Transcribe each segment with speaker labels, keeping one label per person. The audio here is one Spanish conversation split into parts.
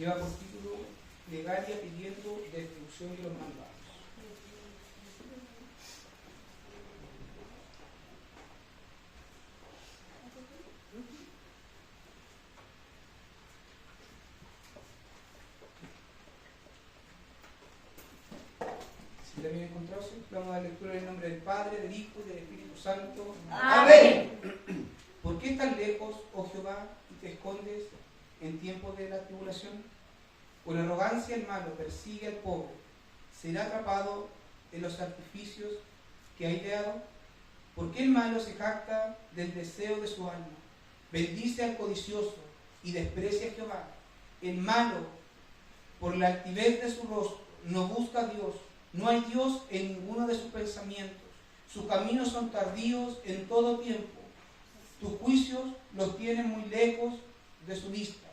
Speaker 1: lleva por título Plegaria pidiendo destrucción de los malvados. Si también encontrarse, vamos a dar lectura en el nombre del Padre, del Hijo y del Espíritu Santo.
Speaker 2: Amén.
Speaker 1: ¿Por qué estás lejos, oh Jehová, y te escondes en tiempo de la tribulación? Con arrogancia el malo persigue al pobre. ¿Será atrapado en los artificios que ha ideado? ¿Por qué el malo se jacta del deseo de su alma? Bendice al codicioso y desprecia a Jehová. El malo, por la altivez de su rostro, no busca a Dios. No hay Dios en ninguno de sus pensamientos. Sus caminos son tardíos en todo tiempo. Tus juicios los tienen muy lejos de su vista.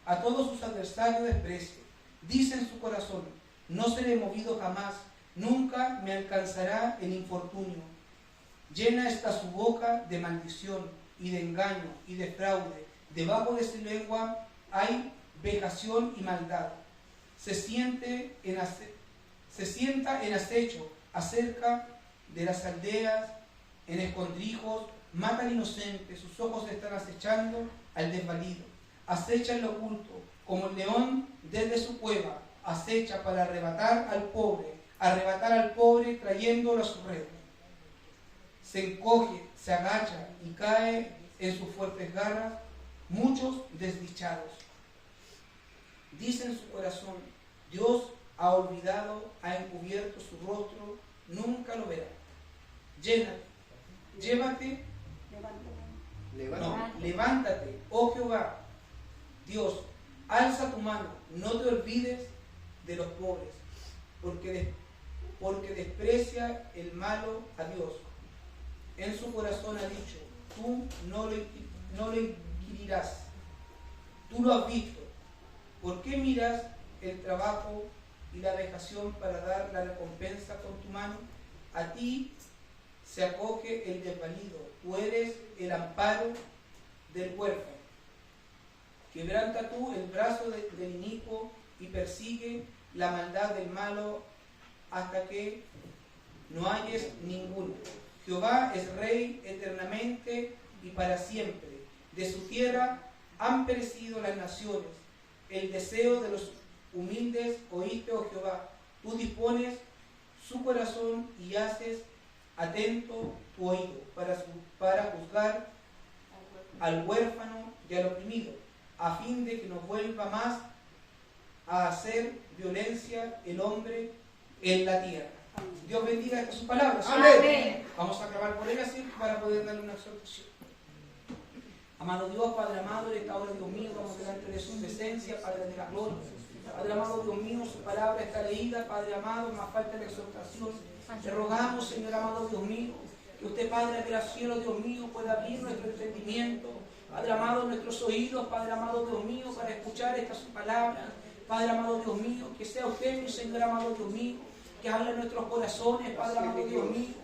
Speaker 1: A todos sus adversarios desprecia. Dice en su corazón: no seré movido jamás, nunca me alcanzará el infortunio. Llena está su boca de maldición y de engaño y de fraude. Debajo de su lengua hay vejación y maldad. Se sienta en acecho acerca de las aldeas, en escondrijos, mata al inocente, sus ojos están acechando al desvalido. Acecha en lo oculto, como el león desde su cueva, acecha para arrebatar al pobre trayéndolo a su red. Se encoge, se agacha y cae en sus fuertes garras, muchos desdichados. Dice en su corazón: Dios ha olvidado, ha encubierto su rostro, nunca lo verá. Levántate, oh Jehová, Dios, alza tu mano, no te olvides de los pobres, porque desprecia el malo a Dios. En su corazón ha dicho: tú no lo inquirirás. Tú lo has visto. ¿Por qué miras el trabajo y la vejación para dar la recompensa con tu mano? A ti se acoge el desvalido. Tú eres el amparo del huérfano. Quebranta tú el brazo del inicuo y persigue la maldad del malo hasta que no halles ninguno. Jehová es rey eternamente y para siempre. De su tierra han perecido las naciones. El deseo de los humildes oíste, oh Jehová. Tú dispones su corazón y haces atento tu oído para juzgar al huérfano y al oprimido, a fin de que no vuelva más a hacer violencia el hombre en la tierra. Dios bendiga esta sus palabras.
Speaker 2: Amén.
Speaker 1: Vamos a acabar por él así para poder darle una exhortación. Amado Dios, Padre amado, en esta hora, Dios mío, vamos delante de su presencia, Padre de la gloria. Padre amado, Dios mío, su palabra está leída, Padre amado, más falta la exhortación. Te rogamos, Señor amado, Dios mío, que usted, Padre de los cielos, Dios mío, pueda abrir nuestro entendimiento, Padre amado, nuestros oídos, Padre amado, Dios mío, para escuchar esta su palabra. Padre amado, Dios mío, que sea usted, mi Señor amado, Dios mío, que hable en nuestros corazones, Padre amado, Dios mío.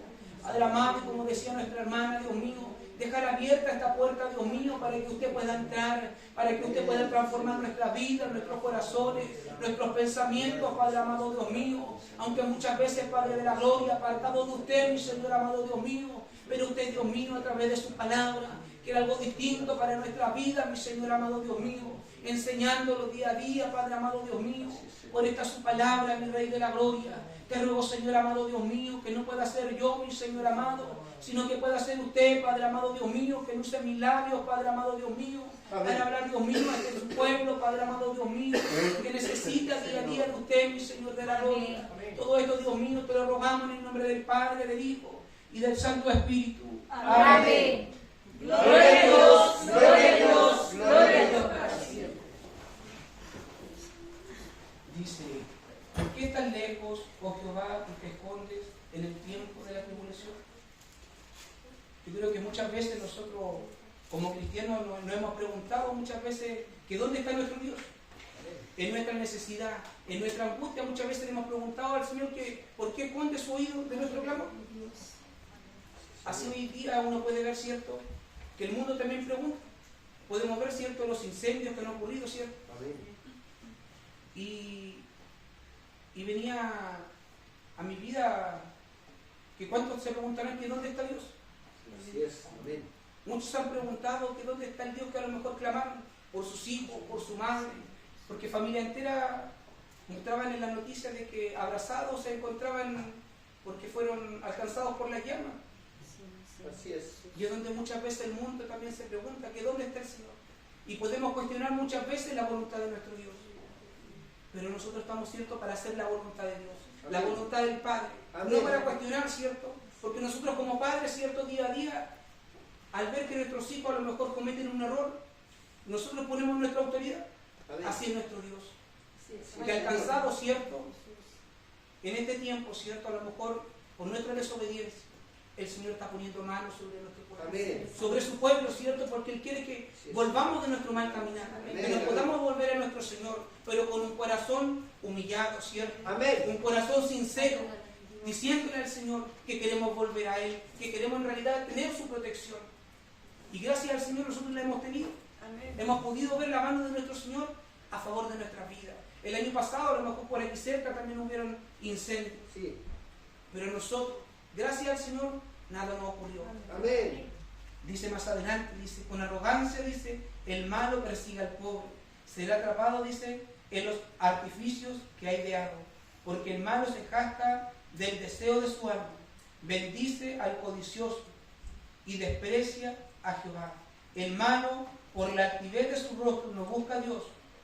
Speaker 1: Padre amado, como decía nuestra hermana, Dios mío, dejar abierta esta puerta, Dios mío, para que usted pueda entrar, para que usted pueda transformar nuestra vida, nuestros corazones, nuestros pensamientos, Padre amado, Dios mío. Aunque muchas veces, Padre de la gloria, apartado de usted, mi Señor amado, Dios mío, pero usted, Dios mío, a través de su palabra, quiere algo distinto para nuestra vida, mi Señor amado, Dios mío, enseñándolo día a día, Padre amado, Dios mío, por esta su palabra, mi Rey de la gloria. Te ruego, Señor amado, Dios mío, que no pueda ser yo, mi Señor amado, sino que pueda ser usted, Padre amado, Dios mío, que use mis labios, Padre amado, Dios mío, para hablar, Dios mío, a este su pueblo, Padre amado, Dios mío, que necesita día a día de usted, mi Señor de la gloria. Todo esto, Dios mío, te lo rogamos en el nombre del Padre, del Hijo y del Santo Espíritu.
Speaker 2: Amén. Gloria a Dios, gloria a Dios, gloria a Dios para siempre.
Speaker 1: Dice: ¿por qué tan lejos, oh Jehová, y te escondes en el tiempo de la tribulación? Yo creo que muchas veces nosotros, como cristianos, nos hemos preguntado muchas veces que ¿dónde está nuestro Dios? En nuestra necesidad, en nuestra angustia, muchas veces le hemos preguntado al Señor que ¿por qué esconde su oído de nuestro clamor? Así hoy día uno puede ver, ¿cierto?, que el mundo también pregunta. Podemos ver, ¿cierto?, los incendios que han ocurrido, ¿cierto? y venía a mi vida, que cuántos se preguntarán que dónde está Dios.
Speaker 3: Así es, amén.
Speaker 1: Muchos han preguntado que dónde está el Dios que a lo mejor clamaron por sus hijos, por su madre, porque familia entera mostraban en las noticias de que abrazados se encontraban porque fueron alcanzados por las llamas.
Speaker 3: Así es.
Speaker 1: Y es donde muchas veces el mundo también se pregunta que dónde está el Señor. Y podemos cuestionar muchas veces la voluntad de nuestro Dios. Pero nosotros estamos, ¿cierto?, para hacer la voluntad de Dios,
Speaker 3: amén,
Speaker 1: la voluntad del Padre.
Speaker 3: Amén.
Speaker 1: No para cuestionar, ¿cierto? Porque nosotros como padres, ¿cierto?, día a día, al ver que nuestros hijos a lo mejor cometen un error, nosotros ponemos nuestra autoridad.
Speaker 3: Amén.
Speaker 1: Así es nuestro Dios.
Speaker 2: Sí,
Speaker 1: Que alcanzado, ¿cierto?, en este tiempo, ¿cierto?, a lo mejor por nuestra desobediencia, el Señor está poniendo manos sobre nuestro pueblo,
Speaker 3: Amén.
Speaker 1: sobre su pueblo, ¿cierto?, porque Él quiere que
Speaker 3: Sí,
Speaker 1: volvamos de nuestro mal caminar,
Speaker 3: Amén.
Speaker 1: que nos podamos volver a nuestro Señor, pero con un corazón humillado, ¿cierto?
Speaker 3: Amén.
Speaker 1: Un corazón sincero, diciéndole al Señor que queremos volver a Él, que queremos en realidad tener su protección. Y gracias al Señor nosotros la hemos tenido.
Speaker 2: Amén.
Speaker 1: Hemos podido ver la mano de nuestro Señor a favor de nuestras vidas. El año pasado, a lo mejor por aquí cerca también hubieron incendios.
Speaker 3: Sí.
Speaker 1: Pero nosotros, gracias al Señor, nada nos ocurrió.
Speaker 3: Amén.
Speaker 1: Dice más adelante, dice, con arrogancia, dice, el malo persigue al pobre. Será atrapado, dice, en los artificios que ha ideado. Porque el malo se jacta del deseo de su alma. Bendice al codicioso y desprecia a Jehová. El malo, por la altivez de su rostro, no busca a Dios.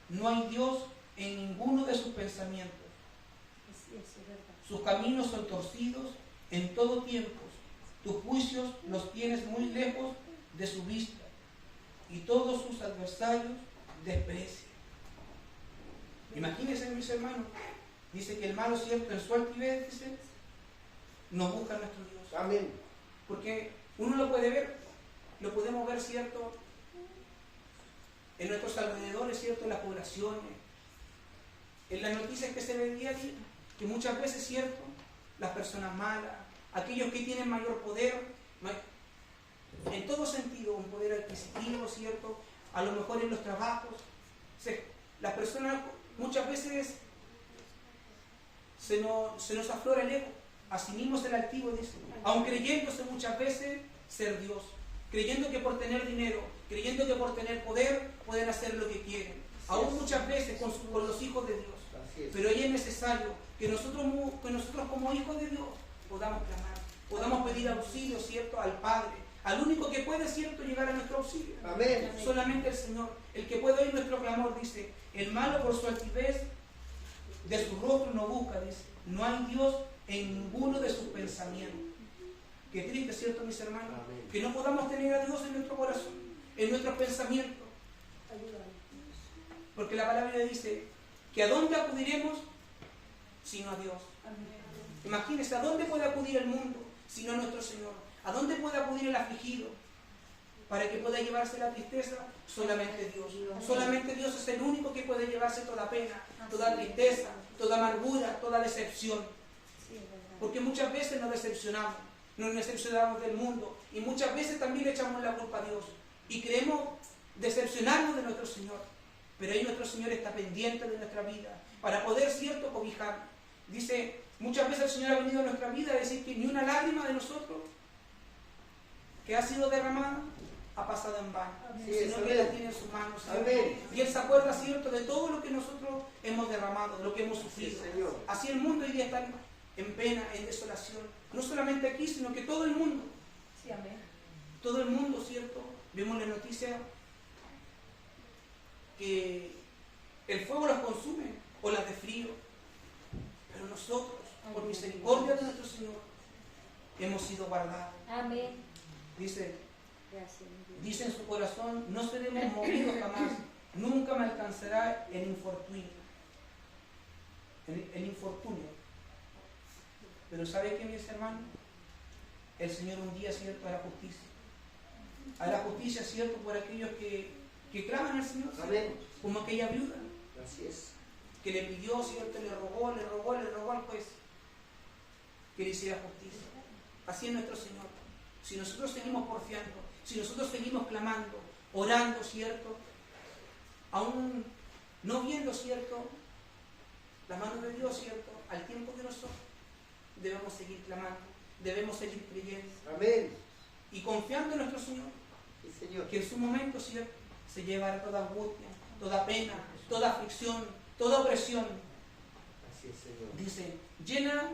Speaker 1: No hay Dios en ninguno de sus pensamientos. Sus caminos son torcidos en todo tiempo. Tus juicios los tienes muy lejos de su vista. Y todos sus adversarios desprecia. Imagínense, mis hermanos. Dice que el malo, ¿cierto?, en su altivez, dice, no busca a nuestro Dios.
Speaker 3: Amén.
Speaker 1: Porque uno lo puede ver, lo podemos ver, ¿cierto?, en nuestros alrededores, ¿cierto?, en las poblaciones, en las noticias que se ven día a día, que muchas veces, ¿cierto?, las personas malas, aquellos que tienen mayor poder, en todo sentido, un poder adquisitivo, ¿cierto?, a lo mejor en los trabajos, las personas muchas veces se nos aflora el ego, así mismo el altivo, dice, aun creyéndose muchas veces ser Dios, creyendo que por tener dinero, creyendo que por tener poder pueden hacer lo que quieren, aún muchas veces con los hijos de Dios. Pero ahí es necesario que nosotros como hijos de Dios podamos clamar, podamos pedir auxilio, ¿cierto?, al Padre, al único que puede, ¿cierto?, llegar a nuestro auxilio.
Speaker 3: Amén.
Speaker 1: Solamente el Señor, el que puede oír nuestro clamor, dice, el malo por su altivez de su rostro no busca, dice, no hay Dios en ninguno de sus pensamientos. Qué triste, ¿cierto, mis hermanos?
Speaker 3: Amén.
Speaker 1: Que no podamos tener a Dios en nuestro corazón, en nuestros pensamientos. Porque la palabra dice que ¿a dónde acudiremos sino a Dios? Imagínense, ¿a dónde puede acudir el mundo sino a nuestro Señor? ¿A dónde puede acudir el afligido para que pueda llevarse la tristeza? Solamente Dios. Solamente Dios es el único que puede llevarse toda pena, toda tristeza, toda amargura, toda decepción. Porque muchas veces nos decepcionamos del mundo y muchas veces también le echamos la culpa a Dios y creemos decepcionarnos de nuestro Señor. Pero ahí nuestro Señor está pendiente de nuestra vida para poder, ¿cierto?, cobijar. Dice, muchas veces el Señor ha venido a nuestra vida a decir que ni una lágrima de nosotros que ha sido derramada ha pasado en vano, sino que la tiene en sus manos. Y Él se acuerda, ¿cierto?, de todo lo que nosotros hemos derramado, de lo que hemos sufrido.
Speaker 3: Sí, Señor.
Speaker 1: Así el mundo hoy día está en pena, en desolación. No solamente aquí, sino que todo el mundo.
Speaker 2: Sí, amén.
Speaker 1: Todo el mundo, ¿cierto? Vemos la noticia que el fuego las consume o las de frío. Pero nosotros, por misericordia de nuestro Señor, hemos sido guardados.
Speaker 2: Amén.
Speaker 1: Dice
Speaker 2: Gracias.
Speaker 1: en su corazón, no seremos movidos jamás, nunca me alcanzará el infortunio. El infortunio. Pero ¿sabe qué, mis hermanos? El Señor un día, ¿cierto?, hará justicia. Hará justicia, ¿cierto?, por aquellos que claman al Señor, ¿cierto?
Speaker 3: Amén.
Speaker 1: Como aquella viuda
Speaker 3: Así es.
Speaker 1: que le pidió, ¿cierto?, le rogó al juez que le hiciera justicia. Así es nuestro Señor. Si nosotros seguimos porfiando, si nosotros seguimos clamando, orando, ¿cierto?, aún no viendo, ¿cierto?, la mano de Dios, ¿cierto? Al tiempo de nosotros debemos seguir clamando, debemos seguir creyendo.
Speaker 3: Amén.
Speaker 1: Y confiando en nuestro Señor,
Speaker 3: Sí, Señor.
Speaker 1: que en su momento, ¿cierto?, se llevará toda angustia, toda pena, toda aflicción, toda opresión.
Speaker 3: Así es, Señor.
Speaker 1: Dice, llena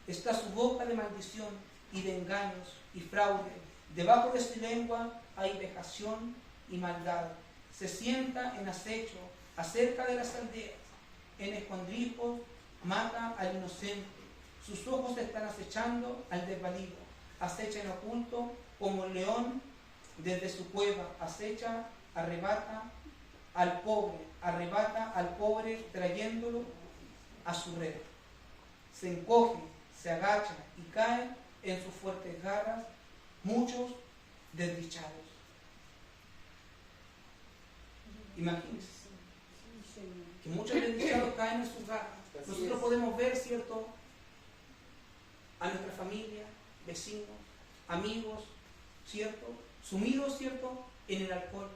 Speaker 1: está su boca de maldición y de engaños y fraude. Debajo de su lengua hay vejación y maldad. Se sienta en acecho acerca de las aldeas. En escondrijos mata al inocente. Sus ojos están acechando al desvalido. Acecha en oculto como el león desde su cueva. Acecha, arrebata al pobre trayéndolo a su red. Se encoge, se agacha y cae en sus fuertes garras muchos desdichados. Imagínense que muchos desdichados caen en sus garras.
Speaker 3: Así
Speaker 1: Nosotros
Speaker 3: es.
Speaker 1: podemos ver, ¿cierto?, a nuestra familia, vecinos, amigos, ¿cierto?, sumidos, ¿cierto?, en el alcohol,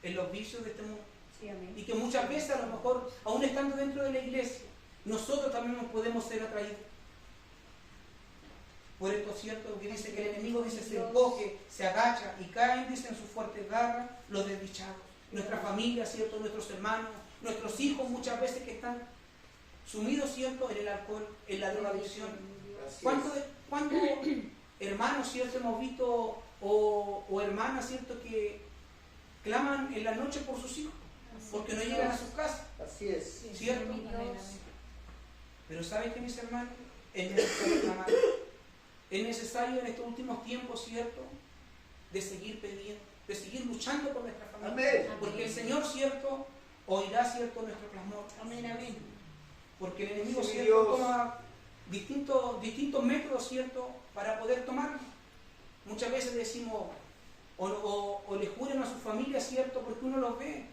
Speaker 1: en los vicios de este mundo.
Speaker 2: Sí, amén.
Speaker 1: Y que muchas veces, a lo mejor, aún estando dentro de la iglesia, nosotros también nos podemos ser atraídos. Por esto es cierto que dice que el enemigo dice se encoge, se agacha y caen, dice, en sus fuertes garras los desdichados. Nuestra familia, ¿cierto?, nuestros hermanos, nuestros hijos muchas veces que están sumidos, ¿cierto?, en el alcohol, en la drogadicción.
Speaker 3: Así
Speaker 1: ¿Cuántos
Speaker 3: es.
Speaker 1: hermanos, ¿cierto?, hemos visto o hermanas, ¿cierto?, que claman en la noche por sus hijos porque no llegan a sus casas?
Speaker 3: Así es.
Speaker 1: ¿Cierto?
Speaker 2: Amén, amén.
Speaker 1: Pero ¿saben qué, mis hermanos? Es necesario clamar. Es necesario en estos últimos tiempos, ¿cierto?, de seguir pidiendo, de seguir luchando por nuestra familia.
Speaker 3: Amén.
Speaker 1: Porque el Señor, ¿cierto?, oirá, ¿cierto?, nuestro clamor.
Speaker 2: Amén, amén.
Speaker 1: Porque el enemigo,
Speaker 3: Sí,
Speaker 1: ¿cierto?,
Speaker 3: Dios.
Speaker 1: toma distintos métodos, ¿cierto?, para poder tomarlo. Muchas veces decimos, o le juran a su familia, ¿cierto?, porque uno los ve,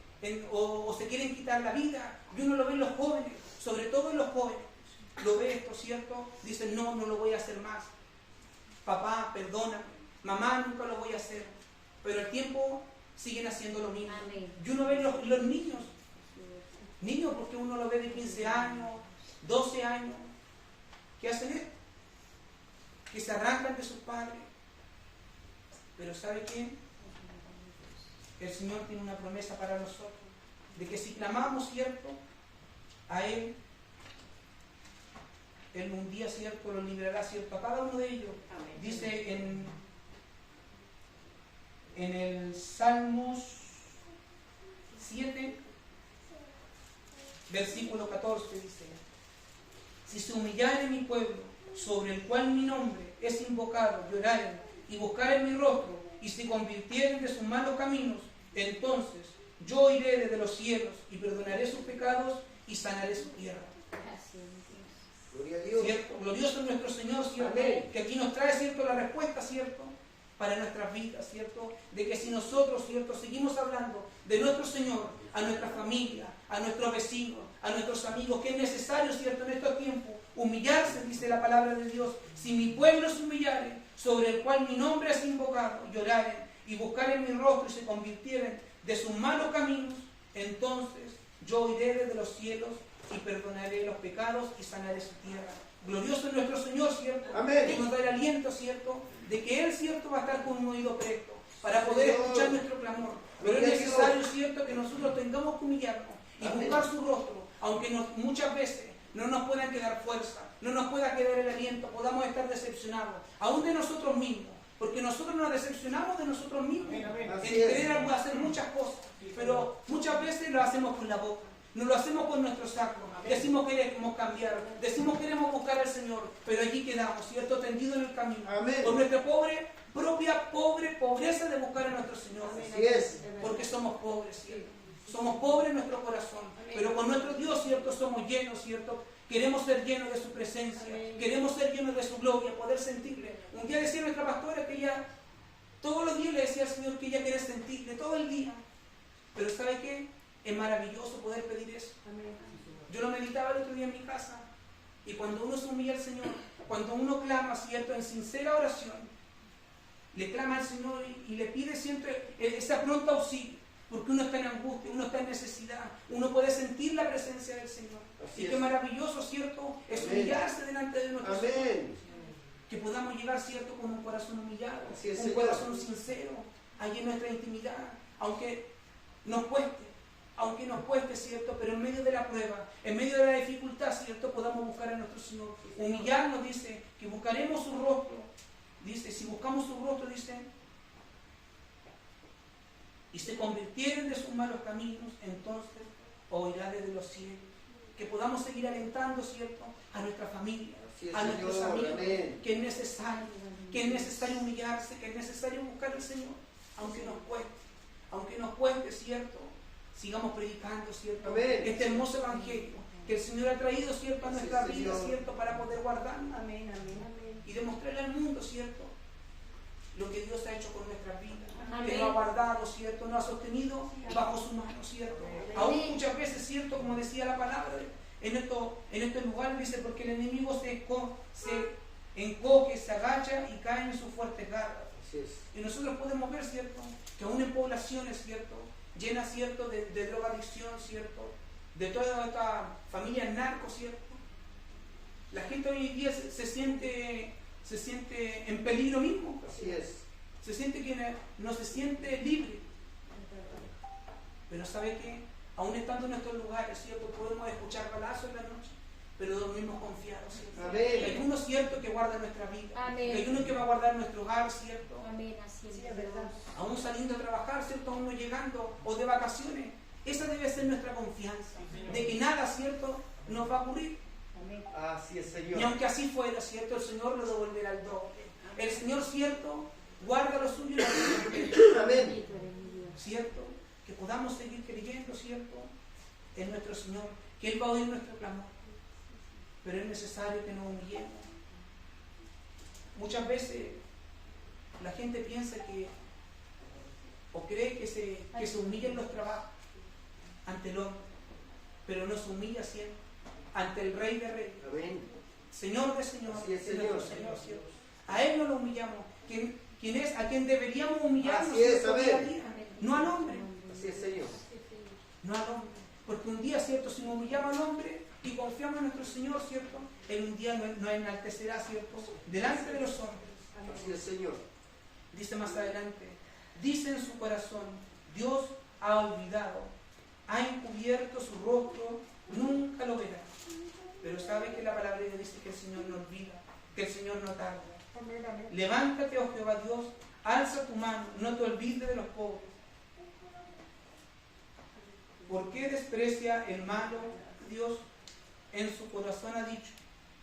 Speaker 1: o se quieren quitar la vida, y uno lo ve en los jóvenes, sobre todo en los jóvenes. Lo ve esto, ¿cierto? Dicen, no lo voy a hacer más. Papá, perdóname. Mamá, nunca lo voy a hacer. Pero el tiempo siguen haciendo lo mismo.
Speaker 2: Amén.
Speaker 1: Y uno ve los niños, porque uno lo ve de 15 años, 12 años, que hacen esto, que se arrancan de sus padres. Pero ¿sabe qué? El Señor tiene una promesa para nosotros, de que si clamamos, ¿cierto?, a Él un día, ¿cierto?, lo liberará, ¿cierto?, a cada uno de ellos.
Speaker 2: Amén.
Speaker 1: Dice en el Salmos 7, versículo 14, dice: si se humillare mi pueblo, sobre el cual mi nombre es invocado, lloraren y buscaren mi rostro, y se convirtieren de sus malos caminos, entonces yo oiré desde los cielos y perdonaré sus pecados y sanaré su tierra.
Speaker 2: Así es.
Speaker 3: Gloria a Dios.
Speaker 1: ¿Cierto? Glorioso es nuestro Señor, ¿cierto?
Speaker 3: Amén.
Speaker 1: Que aquí nos trae, ¿cierto?, la respuesta, ¿cierto?, para nuestras vidas, ¿cierto? De que si nosotros, ¿cierto?, seguimos hablando de nuestro Señor a nuestra familia, a nuestros vecinos, a nuestros amigos, que es necesario, ¿cierto?, en estos tiempos humillarse, dice la palabra de Dios. Si mi pueblo se humillare, sobre el cual mi nombre es invocado, lloraren y buscaren mi rostro y se convirtieren de sus malos caminos, entonces yo oiré desde los cielos y perdonaré los pecados y sanaré su tierra. Glorioso es nuestro Señor, ¿cierto?
Speaker 3: Amén.
Speaker 1: Que nos da el aliento, ¿cierto?, de que Él, ¿cierto?, va a estar con un oído presto para poder
Speaker 3: Señor.
Speaker 1: escuchar nuestro clamor. Pero es
Speaker 3: Gloria a
Speaker 1: necesario,
Speaker 3: Dios.
Speaker 1: ¿cierto?, que nosotros tengamos que humillarnos y
Speaker 3: Amén.
Speaker 1: buscar su rostro, aunque muchas veces no nos puedan quedar fuerza, no nos pueda quedar el aliento, podamos estar decepcionados, aún de nosotros mismos, porque nosotros nos decepcionamos de nosotros mismos en
Speaker 3: Así es.
Speaker 1: querer hacer muchas cosas, pero muchas veces lo hacemos con la boca, no lo hacemos con nuestros actos, decimos que queremos cambiar, decimos que queremos buscar al Señor, pero allí quedamos, ¿cierto?, tendidos en el camino,
Speaker 3: Amén.
Speaker 1: por nuestra propia pobreza de buscar a nuestro Señor.
Speaker 3: Así es.
Speaker 1: Porque somos pobres, ¿cierto? Somos pobres en nuestro corazón, pero con nuestro Dios, ¿cierto?, somos llenos, ¿cierto? Queremos ser llenos de su presencia, queremos ser llenos de su gloria, poder sentirle. Un día decía nuestra pastora que ella, todos los días le decía al Señor que ella quiere sentirle, todo el día. Pero ¿sabe qué? Es maravilloso poder pedir eso. Yo lo meditaba el otro día en mi casa, y cuando uno se humilla al Señor, cuando uno clama, ¿cierto?, en sincera oración, le clama al Señor y le pide siempre ese pronto auxilio. Porque uno está en angustia, uno está en necesidad, uno puede sentir la presencia del Señor.
Speaker 3: Así
Speaker 1: Y
Speaker 3: es.
Speaker 1: qué maravilloso, ¿cierto? Es
Speaker 3: Amén.
Speaker 1: humillarse delante de nuestro Señor.
Speaker 3: Amén.
Speaker 1: Que podamos llegar, ¿cierto? Con un corazón humillado,
Speaker 3: Así es,
Speaker 1: un
Speaker 3: Señor.
Speaker 1: corazón sincero, allí en nuestra intimidad, aunque nos cueste, ¿cierto? Pero en medio de la prueba, en medio de la dificultad, ¿cierto? Podamos buscar a nuestro Señor. Humillarnos, dice, que buscaremos su rostro. Dice, si buscamos su rostro, dice, y se convirtieren de sus malos caminos, entonces oirá desde los cielos. Que podamos seguir alentando, ¿cierto? A nuestra familia,
Speaker 3: Así es,
Speaker 1: a nuestros
Speaker 3: Señor.
Speaker 1: amigos,
Speaker 3: Amén.
Speaker 1: que es necesario humillarse, que es necesario buscar al Señor, aunque nos cueste, ¿cierto? Sigamos predicando, ¿cierto?
Speaker 3: Amén.
Speaker 1: Este hermoso evangelio que el Señor ha traído, ¿cierto? A
Speaker 3: Así
Speaker 1: nuestra
Speaker 3: es,
Speaker 1: vida,
Speaker 3: Señor.
Speaker 1: ¿cierto? Para poder guardarla
Speaker 2: Amén, amén, amén.
Speaker 1: y demostrarle al mundo, ¿cierto? Lo que Dios ha hecho con nuestras vidas, que
Speaker 2: Amén.
Speaker 1: nos ha guardado, ¿cierto? Nos ha sostenido bajo su mano, ¿cierto?
Speaker 2: Amén.
Speaker 1: Aún muchas veces, ¿cierto? Como decía la palabra, en estos lugares dice, porque el enemigo se encoge, se agacha y cae en sus fuertes garras.
Speaker 3: Así es.
Speaker 1: Y nosotros podemos ver, ¿cierto? Que aún en poblaciones, ¿cierto? Llenas, ¿cierto? De drogadicción, ¿cierto? De toda esta familia narco, ¿cierto? La gente hoy en día se siente en peligro mismo.
Speaker 3: Así es.
Speaker 1: Se siente que no se siente libre. Pero ¿sabe qué? Aún estando en estos lugares, ¿cierto? Podemos escuchar balazos en la noche, pero dormimos confiados, ¿cierto?
Speaker 3: Amén.
Speaker 1: Que hay uno, ¿cierto? Que guarda nuestra vida.
Speaker 2: Amén.
Speaker 1: Que hay uno que va a guardar nuestro hogar, ¿cierto?
Speaker 2: Amén, así es.
Speaker 4: Sí, es verdad.
Speaker 1: Aún saliendo a trabajar, ¿cierto? Aún no llegando o de vacaciones. Esa debe ser nuestra confianza, de que nada, ¿cierto? Nos va a ocurrir.
Speaker 4: Amén.
Speaker 3: Así es, Señor.
Speaker 1: Y aunque así fuera, ¿cierto? El Señor lo devolverá al doble. El Señor, ¿cierto? Guarda lo suyo y lo suyo.
Speaker 3: Amén.
Speaker 1: ¿Cierto? Que podamos seguir creyendo, ¿cierto? En nuestro Señor, que Él va a oír nuestro clamor. Pero es necesario que nos humillemos. Muchas veces la gente piensa que, o cree que se humilla en los trabajos ante el hombre, pero no se humilla siempre ante el Rey de Reyes,
Speaker 3: Amén.
Speaker 1: Señor de Señores,
Speaker 3: Así es,
Speaker 1: es nuestro
Speaker 3: Señor.
Speaker 1: Señor, ¿cierto? A Él no lo humillamos. ¿Quién es? A quien deberíamos humillarnos,
Speaker 3: Así es,
Speaker 1: ¿cierto?
Speaker 3: amén.
Speaker 1: Día a día. No al hombre.
Speaker 3: Así es, Señor.
Speaker 1: No al hombre. Porque un día, ¿cierto? Si nos humillamos al hombre y confiamos en nuestro Señor, ¿cierto? Él un día nos enaltecerá, ¿cierto? Delante de los hombres.
Speaker 3: Así es, Señor.
Speaker 1: Dice más adelante, dice en su corazón, Dios ha olvidado, ha encubierto su rostro, nunca lo verá. Pero sabe que la palabra de Dios dice que el Señor no olvida, que el Señor no tarda.
Speaker 4: Amén, amén.
Speaker 1: Levántate, oh Jehová Dios, alza tu mano, no te olvides de los pobres. ¿Por qué desprecia el malo Dios? En su corazón ha dicho,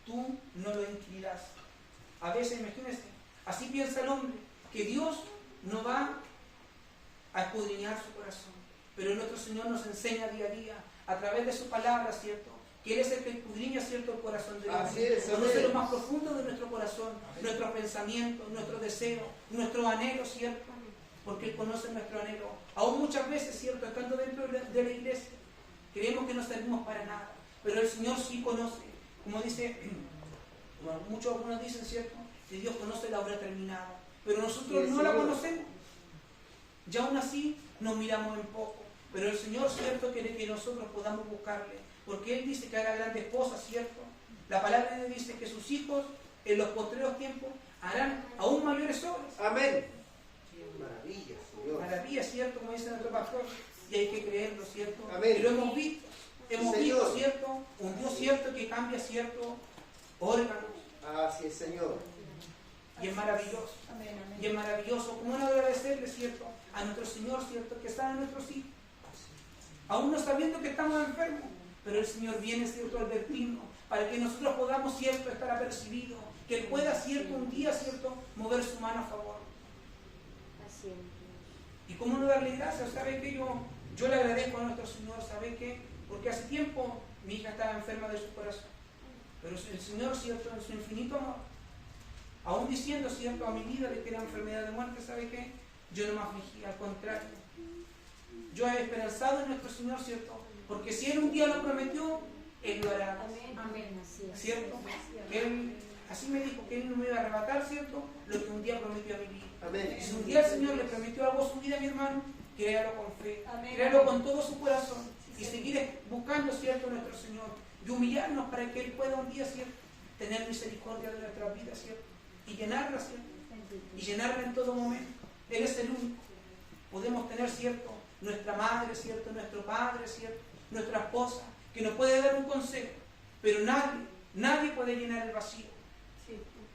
Speaker 1: tú no lo inquirirás. A veces, imagínense, así piensa el hombre, que Dios no va a escudriñar su corazón. Pero nuestro Señor nos enseña día a día, a través de su palabra, ¿cierto? Que Él es el que escudriña, ¿cierto?, el corazón de Dios.
Speaker 3: Así es,
Speaker 1: Conoce
Speaker 3: amén.
Speaker 1: lo más profundo de nuestro corazón, nuestros pensamientos, nuestros deseos, nuestros anhelos, ¿cierto? Porque Él conoce nuestro anhelo. Aún muchas veces, ¿cierto?, estando dentro de la iglesia, creemos que no servimos para nada. Pero el Señor sí conoce. Como dice, algunos dicen, ¿cierto?, que Dios conoce la obra terminada. Pero nosotros
Speaker 3: Sí,
Speaker 1: no la
Speaker 3: Señor.
Speaker 1: conocemos. Ya aún así nos miramos en poco. Pero el Señor, ¿cierto?, quiere que nosotros podamos buscarle. Porque Él dice que hará grandes cosas, ¿cierto? La palabra de Dios dice que sus hijos en los postreros tiempos harán aún mayores obras.
Speaker 3: Amén. Maravilla, Señor.
Speaker 1: Maravilla, ¿cierto? Como dice nuestro pastor. Y hay que creerlo, ¿cierto?
Speaker 3: Amén.
Speaker 1: Y lo hemos visto. Hemos
Speaker 3: Señor.
Speaker 1: visto, ¿cierto? Un Dios, ¿cierto?, que cambia, ¿cierto?, órganos.
Speaker 3: Así es, Señor.
Speaker 1: Y es maravilloso.
Speaker 4: Amén, amén.
Speaker 1: Y es maravilloso. ¿Cómo no agradecerle, ¿cierto?, a nuestro Señor, ¿cierto?, que sana a nuestros hijos. Aún no sabiendo que estamos enfermos. Pero el Señor viene, ¿cierto?, a advertirnos para que nosotros podamos, ¿cierto?, estar apercibidos. Que Él pueda, ¿cierto?, un día, ¿cierto?, mover su mano a favor.
Speaker 2: Así es.
Speaker 1: ¿Y cómo no darle gracias? ¿Sabe qué? Yo le agradezco a nuestro Señor, ¿sabe qué? Porque hace tiempo mi hija estaba enferma de su corazón. Pero el Señor, ¿cierto?, en su infinito amor, aún diciendo, ¿cierto?, a mi vida de que era enfermedad de muerte, ¿sabe qué? Yo no me afligí, al contrario. Yo he esperanzado en nuestro Señor, ¿cierto? Porque si Él un día lo prometió, Él lo hará.
Speaker 2: Amén, así es.
Speaker 1: ¿Cierto? Que Él, así me dijo que Él no me iba a arrebatar, ¿cierto?, lo que un día prometió a mi vida.
Speaker 3: Amén.
Speaker 1: Y si un día el Señor le prometió algo a su vida, mi hermano, créalo con fe,
Speaker 2: Amén.
Speaker 1: créalo con todo su corazón y seguir buscando, ¿cierto?, nuestro Señor y humillarnos para que Él pueda un día, ¿cierto?, tener misericordia de nuestra vida, ¿cierto?, y llenarla, ¿cierto?, y llenarla en todo momento. Él es el único. Podemos tener, ¿cierto?, nuestra madre, ¿cierto?, nuestro padre, ¿cierto?, nuestra esposa, que nos puede dar un consejo, pero nadie puede llenar el vacío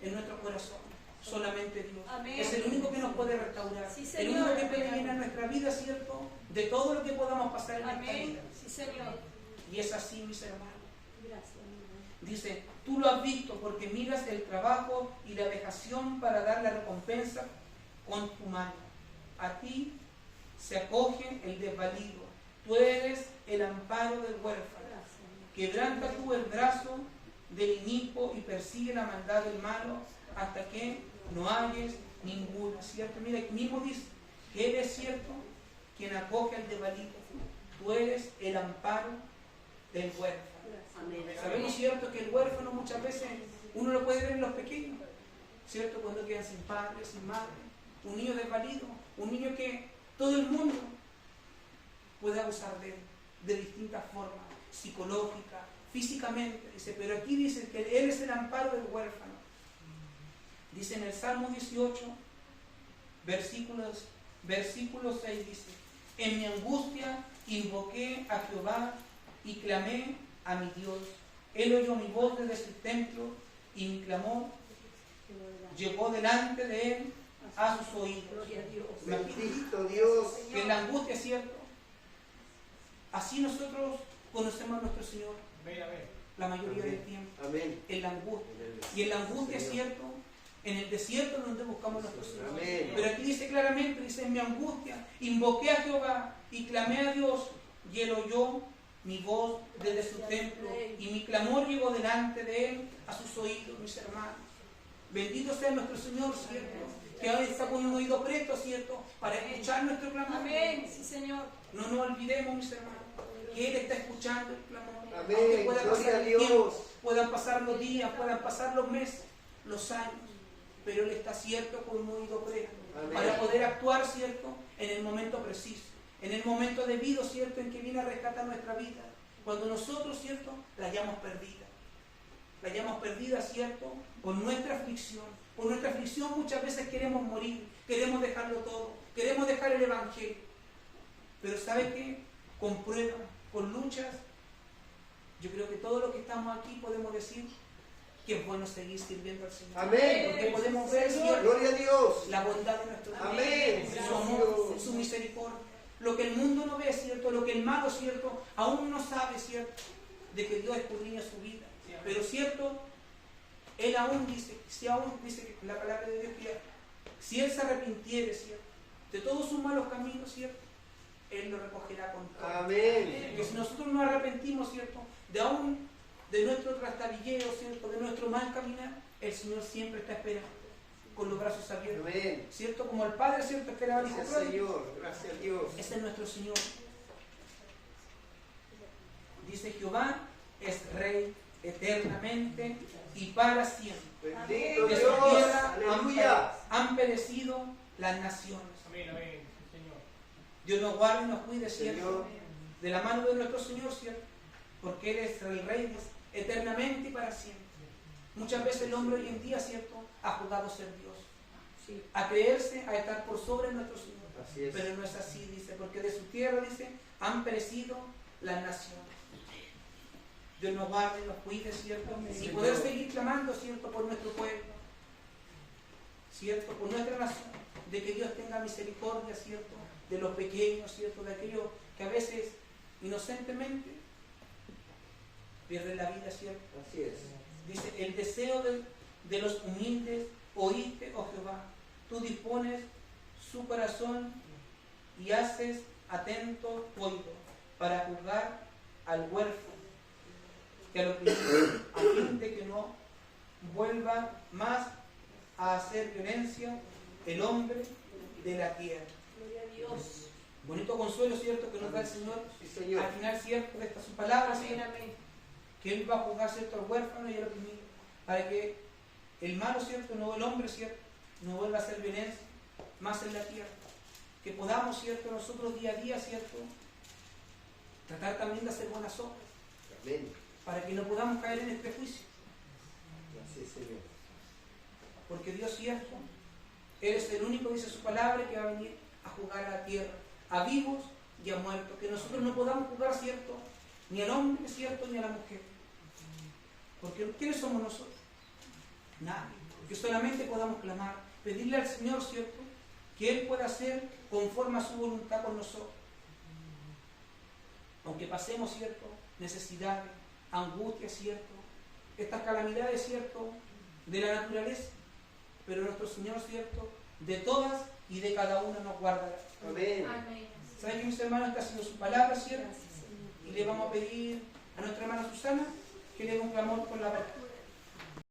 Speaker 1: en nuestro corazón. Solamente Dios.
Speaker 2: Amén.
Speaker 1: Es el único que nos puede restaurar.
Speaker 2: Sí,
Speaker 1: el
Speaker 2: Señor.
Speaker 1: único que puede llenar nuestra vida, ¿cierto?, de todo lo que podamos pasar en esta
Speaker 2: Amén.
Speaker 1: vida.
Speaker 2: Sí, Señor.
Speaker 1: Y es así, mis hermanos.
Speaker 2: Gracias.
Speaker 1: Dice, tú lo has visto porque miras el trabajo y la vejación para dar la recompensa con tu mano. A ti se acoge el desvalido. Tú eres el amparo del huérfano. Quebranta tú el brazo del inicuo y persigue la maldad del malo hasta que no halles ninguna. ¿Cierto? Mira, aquí mismo dice que Él es, cierto, quien acoge al desvalido. Tú eres el amparo del huérfano. Sabemos, cierto, que el huérfano muchas veces uno lo puede ver en los pequeños, ¿cierto? Cuando quedan sin padre, sin madre. Un niño desvalido, un niño que todo el mundo puede abusar de él de distintas formas, psicológica, físicamente, dice, pero aquí dice que Él es el amparo del huérfano. Dice en el Salmo 18, versículo 6, dice, en mi angustia invoqué a Jehová y clamé a mi Dios. Él oyó mi voz desde su templo y mi clamor llegó delante de Él a sus oídos.
Speaker 3: Bendito Dios.
Speaker 1: Que en la angustia, ¿cierto? Así nosotros conocemos a nuestro Señor la mayoría del tiempo.
Speaker 3: Amén.
Speaker 1: En la angustia. Y en la angustia, ¿cierto?, en el desierto donde buscamos a nuestro Señor.
Speaker 3: Amén.
Speaker 1: Pero aquí dice claramente, dice, en mi angustia invoqué a Jehová y clamé a Dios y Él oyó mi voz desde su templo y mi clamor llegó delante de Él a sus oídos, mis hermanos. Bendito sea nuestro Señor, ¿cierto?, que ahora está con un oído presto, ¿cierto?, para escuchar nuestro clamor.
Speaker 2: Amén. Sí, Señor.
Speaker 1: No nos olvidemos, mis hermanos, que Él está escuchando el clamor.
Speaker 3: Amén.
Speaker 1: Aunque pueda
Speaker 3: Gloria
Speaker 1: pasar
Speaker 3: a
Speaker 1: el
Speaker 3: Dios.
Speaker 1: tiempo, puedan pasar los días, puedan pasar los meses, los años, pero Él está, cierto, con un oído presto
Speaker 3: Amén.
Speaker 1: para poder actuar, ¿cierto?, en el momento preciso, en el momento debido, ¿cierto?, en que viene a rescatar nuestra vida, cuando nosotros, ¿cierto?, la hayamos perdida. La hayamos perdida, ¿cierto?, por nuestra aflicción. Por nuestra aflicción muchas veces queremos morir, queremos dejarlo todo, queremos dejar el Evangelio. Pero ¿sabe qué? Con pruebas, con luchas, yo creo que todos los que estamos aquí podemos decir que es bueno seguir sirviendo al Señor.
Speaker 3: Amén.
Speaker 1: Porque podemos ver, ¿cierto?,
Speaker 3: Gloria a Dios.
Speaker 1: la bondad de nuestro Dios,
Speaker 3: Amén.
Speaker 1: su amor, su misericordia. Lo que el mundo no ve, ¿cierto?, lo que el malo, ¿cierto?, aún no sabe, ¿cierto?, de que Dios escudriña su vida. Pero, ¿cierto?, Él aún dice, dice la palabra de Dios, que si Él se arrepintiere, ¿cierto?, de todos sus malos caminos, ¿cierto?, Él lo recogerá con todo.
Speaker 3: Amén.
Speaker 1: Que si nosotros nos arrepentimos, ¿cierto?, de nuestro trastabilleo, ¿cierto?, de nuestro mal caminar, el Señor siempre está esperando con los brazos abiertos.
Speaker 3: Amén.
Speaker 1: ¿Cierto? Como el Padre, ¿cierto?, esperaba al Hijo
Speaker 3: Gracias,
Speaker 1: pródigo.
Speaker 3: Señor. Gracias a Dios.
Speaker 1: Ese es nuestro Señor. Dice, Jehová es Rey eternamente y para siempre.
Speaker 3: Bendito
Speaker 1: De su
Speaker 3: Dios.
Speaker 1: tierra
Speaker 3: Aleluya.
Speaker 1: han perecido las naciones.
Speaker 4: Amén, amén, Señor.
Speaker 1: Dios nos guarde y nos cuide,
Speaker 3: Señor.
Speaker 1: ¿cierto?, de la mano de nuestro Señor, ¿cierto?, porque Él es el Rey eternamente y para siempre. Muchas veces el hombre hoy en día, ¿cierto?, ha jugado ser Dios, a creerse, a estar por sobre nuestro Señor.
Speaker 3: Así es.
Speaker 1: Pero no es así, dice, porque de su tierra, dice, han perecido las naciones. Dios nos guarde y nos cuide, ¿cierto? Y poder seguir clamando, ¿cierto?, por nuestro pueblo, ¿cierto?, por nuestra nación, de que Dios tenga misericordia, ¿cierto?, de los pequeños, ¿cierto?, de aquellos que a veces inocentemente pierden la vida, ¿cierto?
Speaker 3: Así es.
Speaker 1: Dice, el deseo de los humildes oíste, oh Jehová, tú dispones su corazón y haces atento oído para juzgar al huérfano, que a lo primero, a fin de que no vuelva más a hacer violencia el hombre de la tierra.
Speaker 2: Gloria a Dios.
Speaker 1: Bonito consuelo, ¿cierto?, que nos da el Señor.
Speaker 3: Sí, Señor.
Speaker 1: Al final, ¿cierto?, de esta su palabra,
Speaker 2: Amén,
Speaker 1: ¿cierto?,
Speaker 2: amén.
Speaker 1: que Él va a juzgar, ¿cierto?, al huérfano y al oprimido, para que el malo, ¿cierto?, no, el hombre, ¿cierto?, no vuelva a hacer violencia más en la tierra. que podamos, ¿cierto?, nosotros día a día, ¿cierto?, tratar también de hacer buenas obras,
Speaker 3: Amén.
Speaker 1: para que no podamos caer en el prejuicio.
Speaker 3: Gracias, Señor.
Speaker 1: Porque Dios, ¿cierto?, Él es el único, dice su palabra, que va a venir a juzgar a la tierra, a vivos y a muertos. Que nosotros no podamos juzgar, ¿cierto?, ni al hombre, ¿cierto?, ni a la mujer. Porque ¿quiénes somos nosotros? Nadie. Que solamente podamos clamar, pedirle al Señor, ¿cierto?, que Él pueda hacer conforme a su voluntad con nosotros. Aunque pasemos, ¿cierto?, necesidades, angustias, ¿cierto?, estas calamidades, ¿cierto?, de la naturaleza. Pero nuestro Señor, ¿cierto?, de todas y de cada una nos guardará.
Speaker 3: Amén.
Speaker 2: Amén.
Speaker 1: ¿Saben que mis hermanos está haciendo su palabra, ¿cierto?
Speaker 2: Gracias, Señor.
Speaker 1: Y le vamos a pedir a nuestra hermana Susana que le dé un clamor por la verdad.